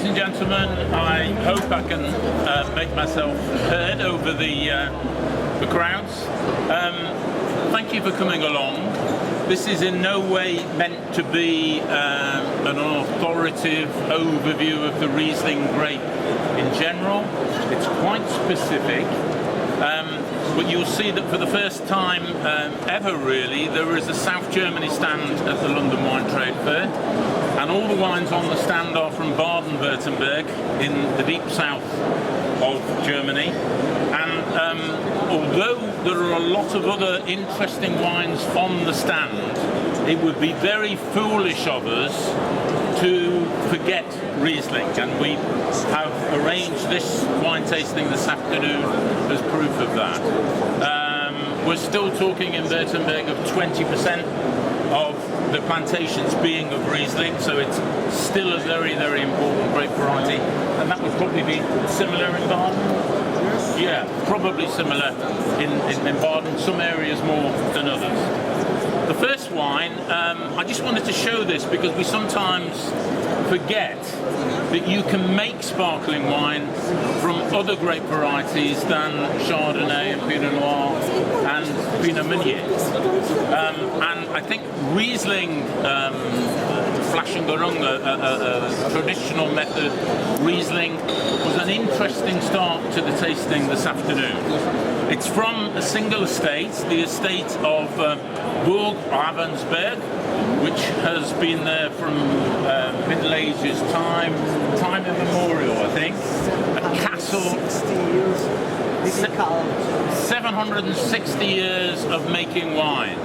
and gentlemen, I hope I can make myself heard over the crowds. Thank you for coming along. This is in no way meant to be an authoritative overview of the Riesling grape in general. It's quite specific. But you'll see that for the first time ever really, there is a South Germany stand at the London Wine Trade Fair, and all the wines on the stand are from Baden-Wurttemberg in the deep south of Germany. And although there are a lot of other interesting wines on the stand, it would be very foolish of us to forget Riesling, and we have arranged this wine tasting this afternoon as proof of that. We're still talking in Württemberg of 20% of the plantations being of Riesling, so it's still a very, very important grape variety, and that would probably be similar in Baden. Yeah, probably similar in Baden, some areas more than others. The first wine, I just wanted to show this because we sometimes forget that you can make sparkling wine from other grape varieties than Chardonnay and Pinot Noir and Pinot Meunier. And I think Riesling, Flaschengerung, a traditional method, Riesling, was an interesting start to the tasting this afternoon. It's from a single estate, the estate of Burg, Ravensburg, which has been there from Middle Ages time immemorial, I think. A castle, 760 years of making wine.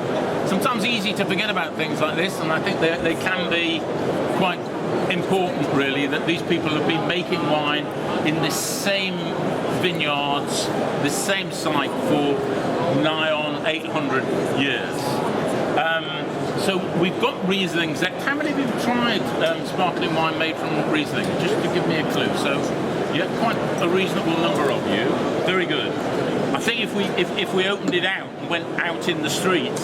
Sometimes easy to forget about things like this, and I think they can be quite important really, that these people have been making wine in this same vineyards, this same site for nigh on 800 years. So we've got Riesling Sekt. How many of you have tried sparkling wine made from Riesling? Just to give me a clue. So, yeah, quite a reasonable number of you. Very good. I think if we opened it out and went out in the street,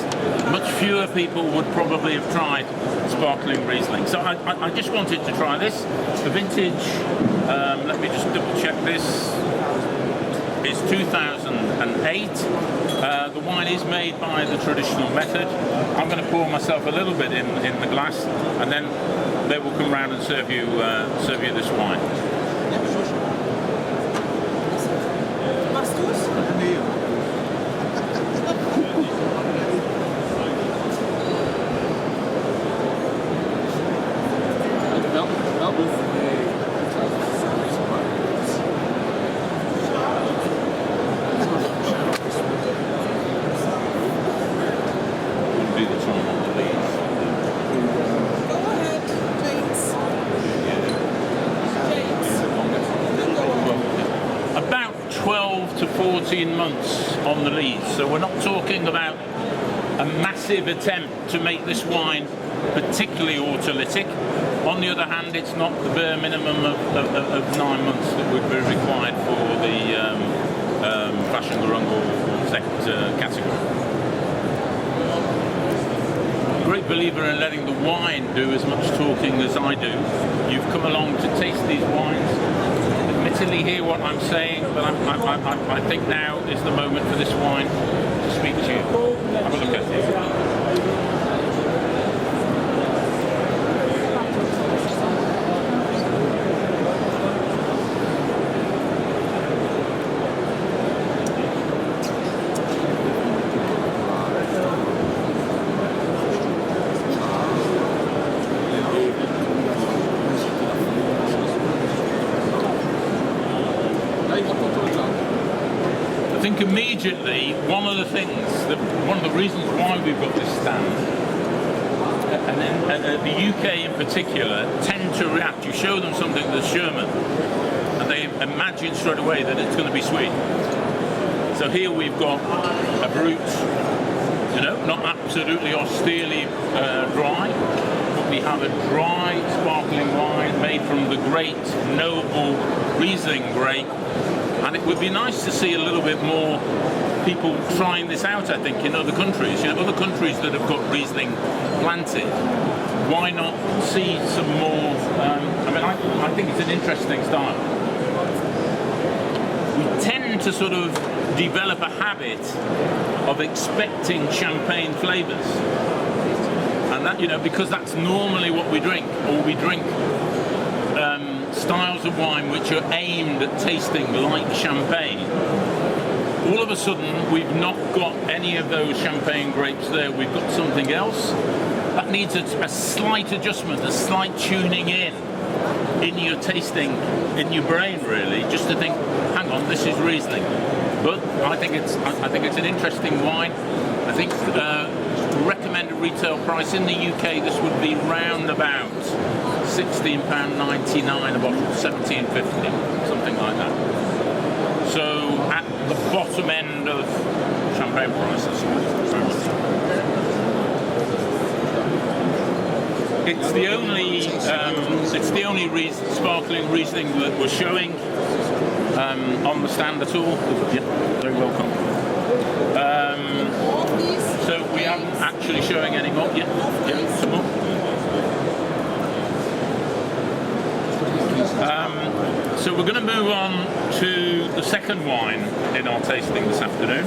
much fewer people would probably have tried sparkling Riesling. So I just wanted to try this. The vintage, let me just double check this, is 2008. The wine is made by the traditional method. I'm going to pour myself a little bit in the glass, and then they will come round and serve you this wine. About 12 to 14 months on the lees, so we're not talking about a massive attempt to make this wine particularly autolytic. On the other hand, it's not the bare minimum of 9 months that would be required for the Flaschengerung or Sekt category. Great believer in letting the wine do as much talking as I do. You've come along to taste these wines, admittedly hear what I'm saying, but I think now is the moment for this wine to speak to you. Have a look at it. I think immediately one of the reasons why we've got this stand, and then the UK in particular, tend to react. You show them something that's German, and they imagine straight away that it's going to be sweet. So here we've got a brut, not absolutely austerely dry, but we have a dry sparkling wine made from the great noble Riesling grape. And it would be nice to see a little bit more people trying this out, I think, in other countries. Other countries that have got Riesling planted why not see some more? I think it's an interesting style. We tend to sort of develop a habit of expecting champagne flavours, and that, because that's normally what we drink, or we drink styles of wine which are aimed at tasting like champagne. All of a sudden, we've not got any of those champagne grapes there. We've got something else that needs a slight adjustment, a slight tuning in your tasting, in your brain, really, just to think, hang on, this is Riesling. But I think it's an interesting wine. I think recommended retail price in the UK, this would be round about £16.99 a bottle, £17.50, something like that. So at the bottom end of champagne prices. It's the only sparkling Riesling that we're showing on the stand at all. Yeah, very welcome. So we aren't actually showing any more. Yeah, some more. So we're going to move on to the second wine in our tasting this afternoon.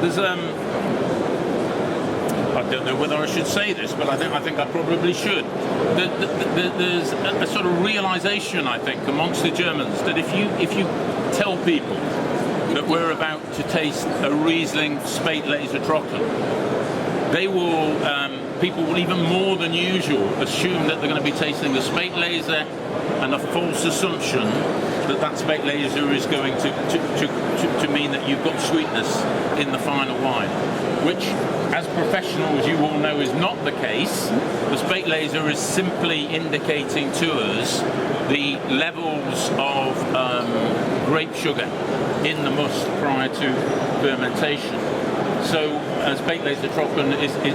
There's I don't know whether I should say this, but I think I probably should. There's a sort of realization, I think, amongst the Germans that if you tell people that we're about to taste a Riesling Spätlese Trocken, they will, people will even more than usual assume that they're going to be tasting the Spätlese, and a false assumption that Spätlese is going to mean that you've got sweetness in the final wine, which, as professionals, you all know is not the case. The Spätlese is simply indicating to us the levels of grape sugar in the must prior to fermentation. So Spätlese Trocken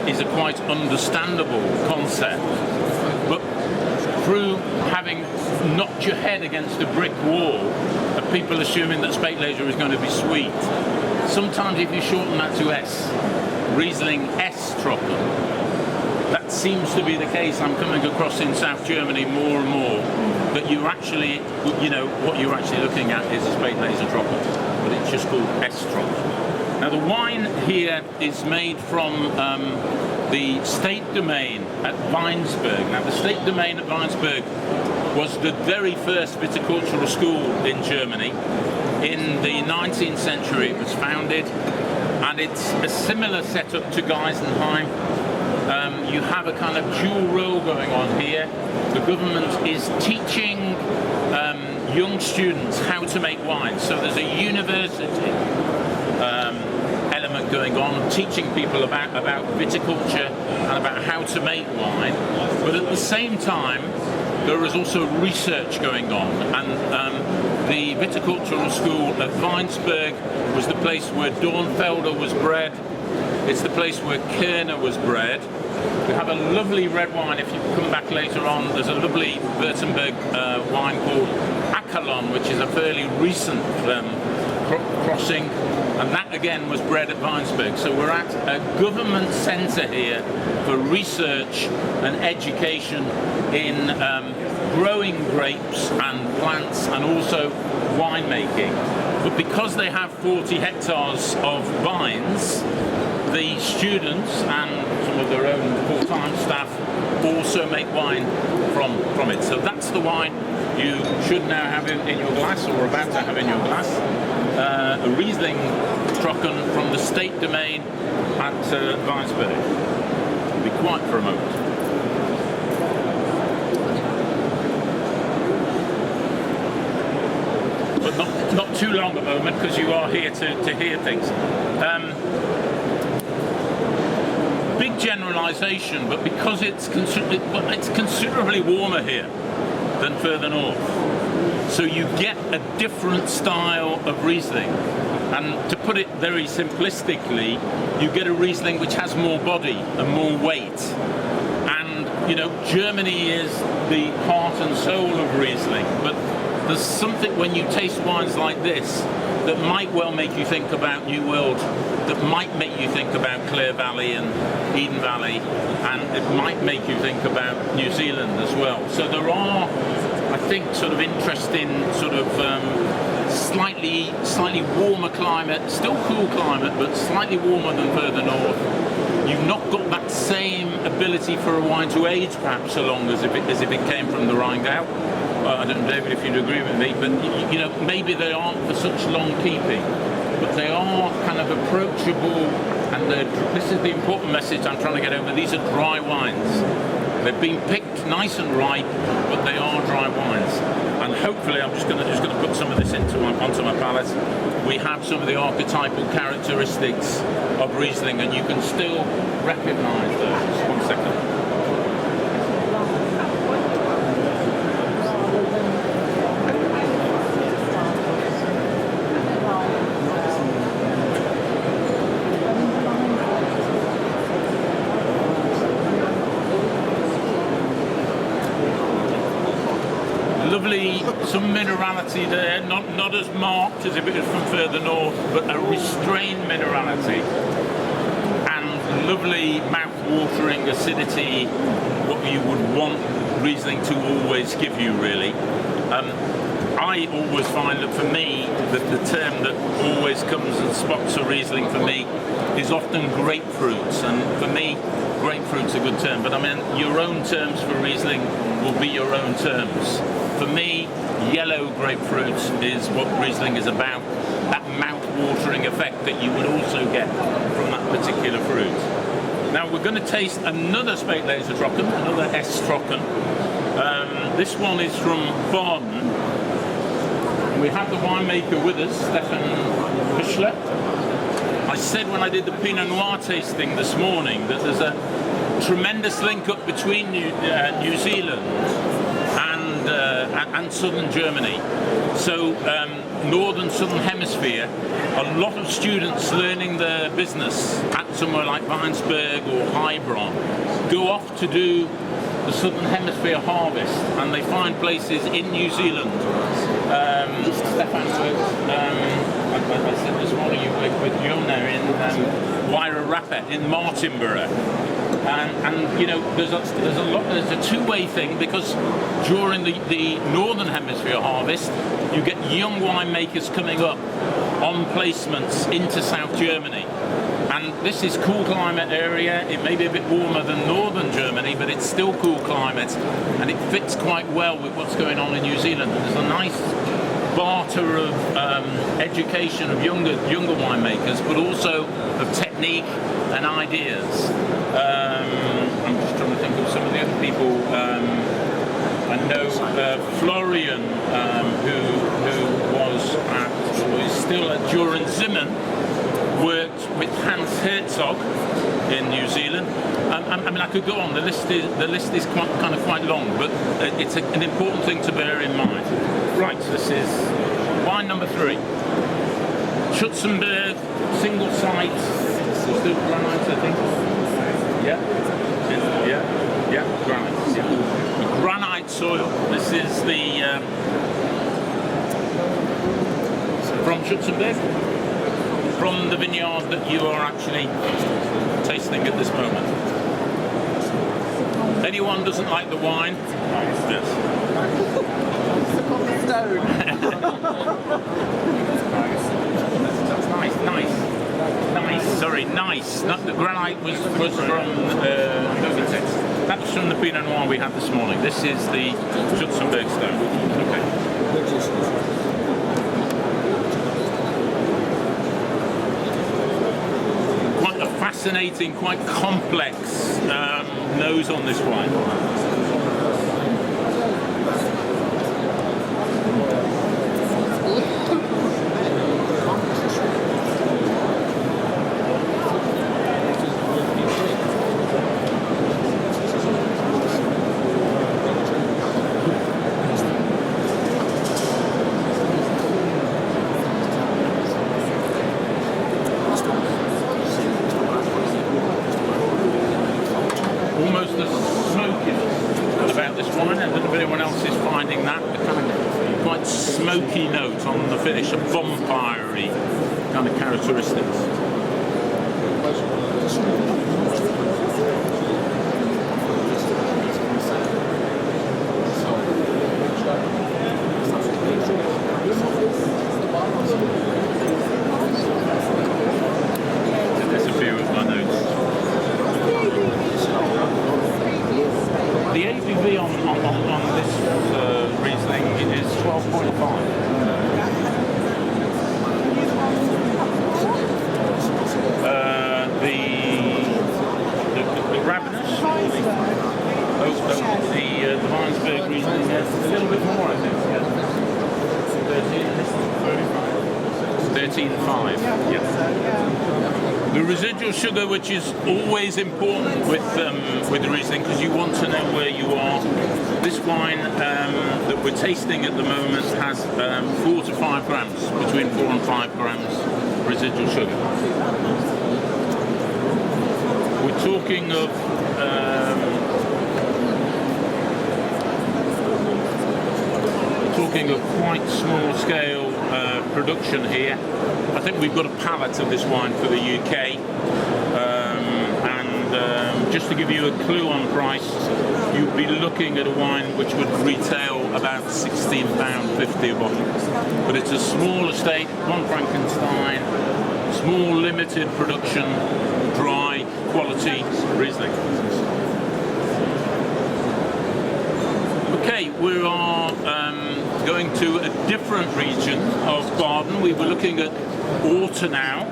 is a quite understandable concept, but through having knocked your head against a brick wall of people assuming that Spätlese is going to be sweet, sometimes if you shorten that to S, Riesling S Trocken, that seems to be the case. I'm coming across in South Germany more and more that you actually, what you're actually looking at is a Spätlese Trocken, but it's just called S Trocken. Now the wine here is made from the State Domain at Weinsberg. Now the State Domain at Weinsberg was the very first viticultural school in Germany. In the 19th century it was founded, and it's a similar setup to Geisenheim. You have a kind of dual role going on here. The government is teaching young students how to make wine. So there's a university element going on, teaching people about viticulture and about how to make wine. But at the same time, there is also research going on, and the viticultural school at Weinsberg was the place where Dornfelder was bred. It's the place where Kerner was bred. We have a lovely red wine. If you come back later on, there's a lovely Württemberg wine called Ackerlon, which is a fairly recent crossing, and that again was bred at Weinsberg. So we're at a government centre here for research and education in growing grapes and plants, and also winemaking. But because they have 40 hectares of vines, the students and some of their own full-time staff also make wine from it. So that's the wine you should now have in your glass, or about to have in your glass. A Riesling Trocken from the State Domain at Weinsberg. Be quiet for a moment. But not too long a moment, because you are here to hear things. Big generalisation, but because it's considerably warmer here than further north, so you get a different style of Riesling. And to put it very simplistically, you get a Riesling which has more body and more weight. And Germany is the heart and soul of Riesling, but there's something when you taste wines like this that might well make you think about New World that might make you think about Clare Valley and Eden Valley, and it might make you think about New Zealand as well. So there are, I think, sort of interesting sort of slightly warmer climate, still cool climate, but slightly warmer than further north. You've not got that same ability for a wine to age perhaps so long as if it came from the Rheingau. I don't know, David, if you'd agree with me, but you know, maybe they aren't for such long keeping, but they are kind of approachable, and this is the important message I'm trying to get over. These are dry wines. They've been picked nice and ripe, but they are dry wines. And hopefully, I'm just going to put some of this onto my palate. We have some of the archetypal characteristics of Riesling, and you can still recognise those. 1 second. Lovely, some minerality there, not as marked as if it was from further north, but a restrained minerality and lovely mouth-watering acidity, what you would want Riesling to always give you, really. I always find that for me, the term that always comes and spots a Riesling for me is often grapefruits, and for me, grapefruit's a good term, but I mean, your own terms for Riesling will be your own terms. For me, yellow grapefruit is what Riesling is about, that mouth-watering effect that you would also get from that particular fruit. Now we're going to taste another Spätlese Trocken, another S Trocken. This one is from Baden. We have the winemaker with us, Stefan Fischler. I said when I did the Pinot Noir tasting this morning that there's a tremendous link up between New Zealand and southern Germany. So northern southern hemisphere, a lot of students learning their business at somewhere like Weinsberg or Heilbronn go off to do the southern hemisphere harvest, and they find places in New Zealand. Stefan works, I said this morning you work with Jonna in Wairarapa in Martinborough. And you know, there's a two-way thing, because during the northern hemisphere harvest, you get young winemakers coming up on placements into South Germany. And this is cool climate area. It may be a bit warmer than northern Germany, but it's still cool climate, and it fits quite well with what's going on in New Zealand. There's a nice barter of education of younger winemakers, but also of technique and ideas. I'm just trying to think of some of the other people. I know Florian, who is still at Dürrenzimmern, worked with Hans Herzog in New Zealand. I mean, I could go on. The list is quite long, but it's an important thing to bear in mind. Right, this is wine number 3. Schutzenberg, single site, still granite, I think. Yeah, granite. Yeah. Granite soil. This is the from Schutzenberg, from the vineyard that you are actually tasting at this moment. Anyone doesn't like the wine? Yes. Nice. Not the granite was from that was from the Pinot Noir we had this morning. This is the Schutzenberg stone. Okay. Quite a fascinating, quite complex nose on this wine. Smoky note on the finish, a vampire-y kind of characteristics. The ABV on this Riesling is 12.5. The Rabanus, the Weinsberg Riesling is a little bit more, I think. Yeah. 13.5. Yes. The residual sugar, which is always important with the Riesling, because you want to know where you are. This wine that we're tasting at the moment has 4 to 5 grams, between 4 and 5 grams residual sugar. We're talking of quite small scale production here. I think we've got a palette of this wine for the UK, and just to give you a clue on price, you'd be looking at a wine which would retail about £16.50 a bottle. But it's a small estate, one Franckenstein, small limited production, dry quality Riesling. Okay, we are going to a different region of Baden. We were looking at Ortenau.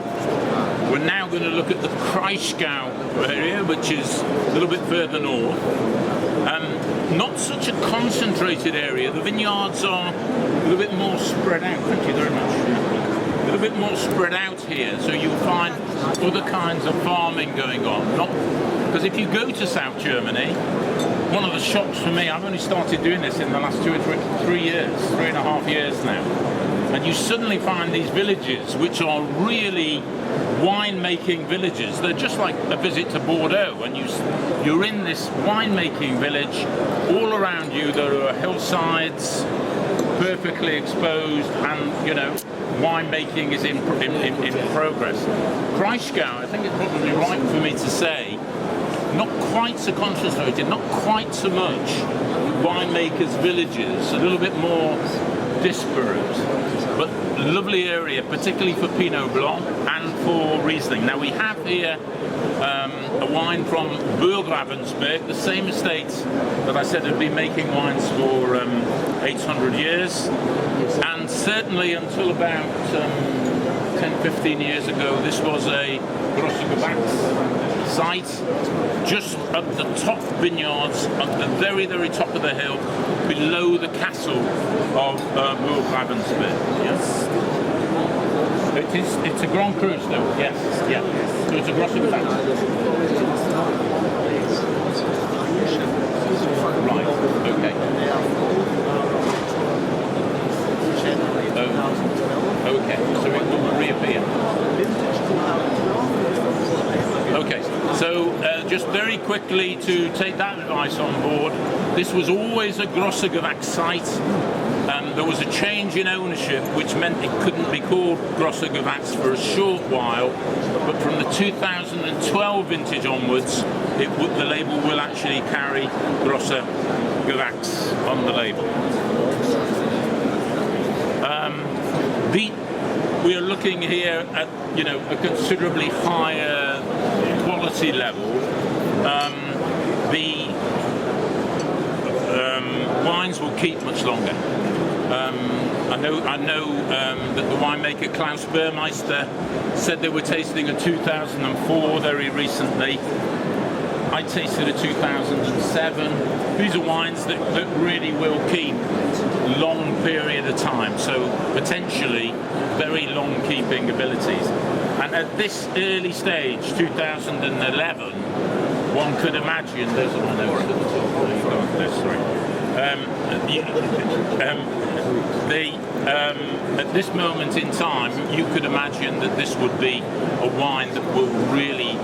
We're now going to look at the Kraichgau area, which is a little bit further north. Not such a concentrated area. The vineyards are a little bit more spread out. Thank you very much. A little bit more spread out here, so you'll find other kinds of farming going on. Because if you go to South Germany, one of the shocks for me, I've only started doing this in the last 2 or 3 years, 3.5 years now, and you suddenly find these villages which are really wine-making villages. They're just like a visit to Bordeaux, and you're in this wine-making village. All around you there are hillsides, perfectly exposed, and winemaking is in progress. Kraichgau, I think it's probably right for me to say, not quite so concentrated, not quite so much winemakers' villages, a little bit more disparate, but lovely area, particularly for Pinot Blanc and for Riesling. Now we have here a wine from Burg, Ravensburg, the same estate that I said had been making wines for 800 years, and certainly until about 10-15 years ago this was a Grosse Gewachs site, just at the top vineyards, at the very, very top of the hill, below the castle of Burg Ravensburg. Yes. It's a Grand Cru still, yes, yeah. So it's a Grosse Gewachs. Right, okay. Okay, so it will reappear. Okay, so just very quickly to take that advice on board, this was always a Grosse Gewachs site. There was a change in ownership which meant it couldn't be called Grosse Gewachs for a short while, but from the 2012 vintage onwards, the label will actually carry Grosse Gewachs on the label. We are looking here at a considerably higher quality level. The wines will keep much longer. I know that the winemaker Klaus Burmeister said they were tasting a 2004 very recently. I tasted a 2007. These are wines that really will keep a long period of time, so potentially very long keeping abilities. And at this early stage, 2011, one could imagine, there's a one over at the top, sorry. At this moment in time, you could imagine that this would be a wine that will really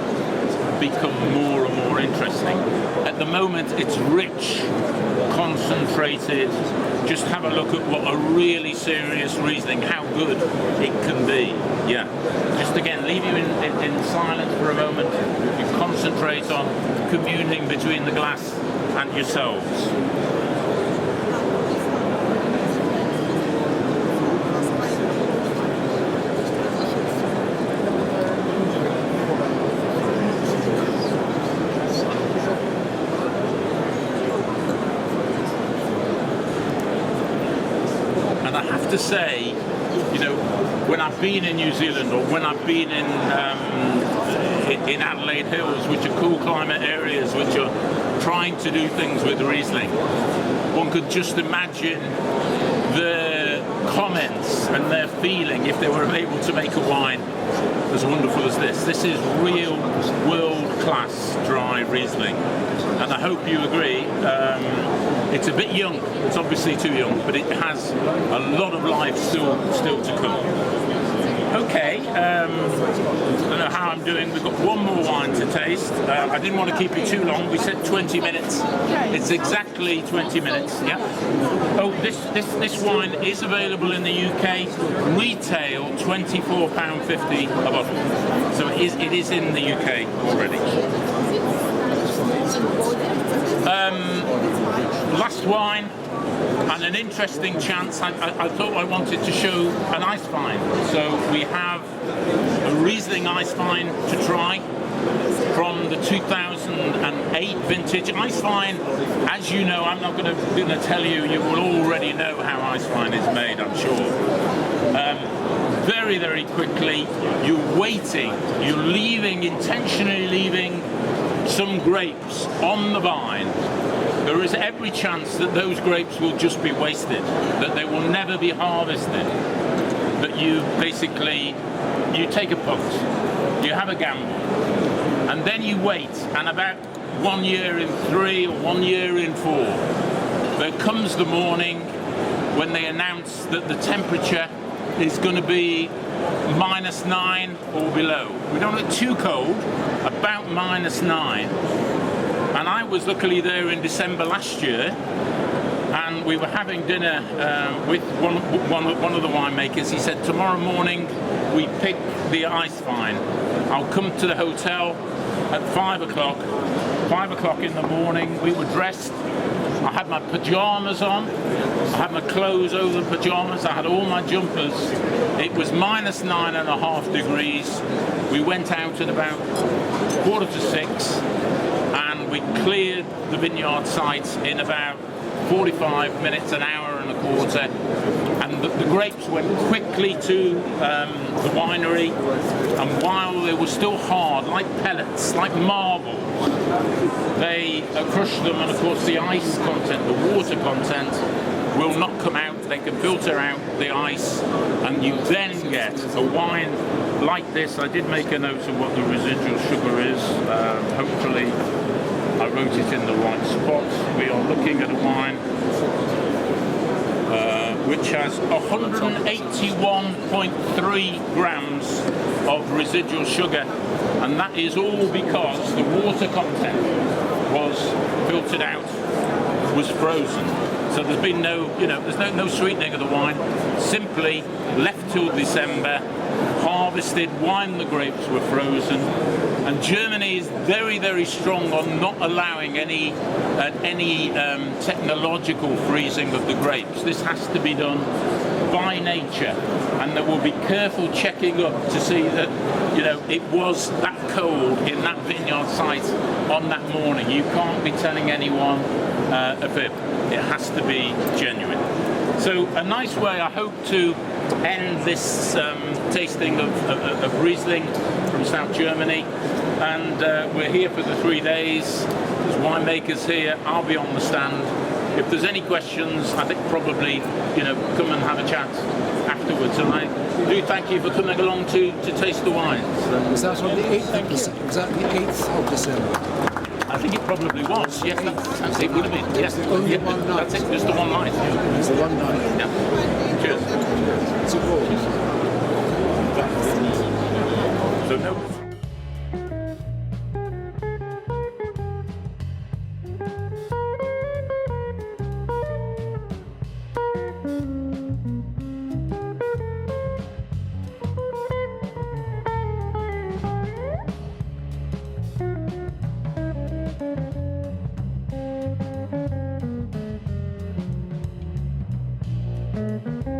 become more and more interesting. At the moment, it's rich, concentrated, just have a look at what a really serious Riesling, how good it can be. Yeah. Just again, leave you in silence for a moment. You concentrate on communing between the glass and yourselves. To say, you know, when I've been in New Zealand or when I've been in Adelaide Hills, which are cool climate areas, which are trying to do things with Riesling, one could just imagine their comments and their feeling if they were able to make a wine as wonderful as this. This is real world-class dry Riesling, and I hope you agree. It's a bit young, it's obviously too young, but it has a lot of life still to come. Okay, I don't know how I'm doing. We've got one more wine to taste. I didn't want to keep you too long. We said 20 minutes. It's exactly 20 minutes, yeah. Oh, this wine is available in the UK. Retail, £24.50 a bottle. So it is in the UK already. Last wine, and an interesting chance. I thought I wanted to show an Eiswein. So we have a Riesling Eiswein to try from the 2008 vintage. Eiswein, as you know, I'm not going to tell you, you will already know how Eiswein is made, I'm sure. Very, very quickly, you're waiting, you're intentionally leaving some grapes on the vine. There is every chance that those grapes will just be wasted, that they will never be harvested, that you take a punt, you have a gamble, and then you wait, and about 1 year in 3 or 1 year in 4, there comes the morning when they announce that the temperature is going to be -9 or below. We don't get too cold, about -9. And I was luckily there in December last year, and we were having dinner with one of the winemakers. He said, tomorrow morning we pick the Eiswein. I'll come to the hotel at 5 o'clock. 5 o'clock in the morning, we were dressed. I had my pajamas on. I had my clothes over the pajamas. I had all my jumpers. It was -9.5 degrees. We went out at about 5:45. We cleared the vineyard site in about 45 minutes, an hour and a quarter, and the grapes went quickly to the winery, and while they were still hard, like pellets, like marble, they crushed them, and of course the ice content, the water content, will not come out. They can filter out the ice, and you then get a wine like this. I did make a note of what the residual sugar is. Hopefully I wrote it in the right spot. We are looking at a wine which has 181.3 grams of residual sugar, and that is all because the water content was filtered out, was frozen. So there's been there's no sweetening of the wine, simply left till December, harvested, when the grapes were frozen. And Germany is very, very strong on not allowing any technological freezing of the grapes. This has to be done by nature, and they will be careful checking up to see that it was that cold in that vineyard site on that morning. You can't be telling anyone a fib. It has to be genuine. So a nice way, I hope, to end this tasting of Riesling from South Germany. And we're here for the 3 days. There's winemakers here. I'll be on the stand. If there's any questions, I think probably come and have a chat afterwards. And I do thank you for coming along to taste the wines. Was that on the 8th of December? Was that the 8th of December? I think it probably was. Yes, it would have been. Yes, only one night. That's it. Just the one night. It's the one night. Yeah. Cheers. It's a gorgeous. So no. December.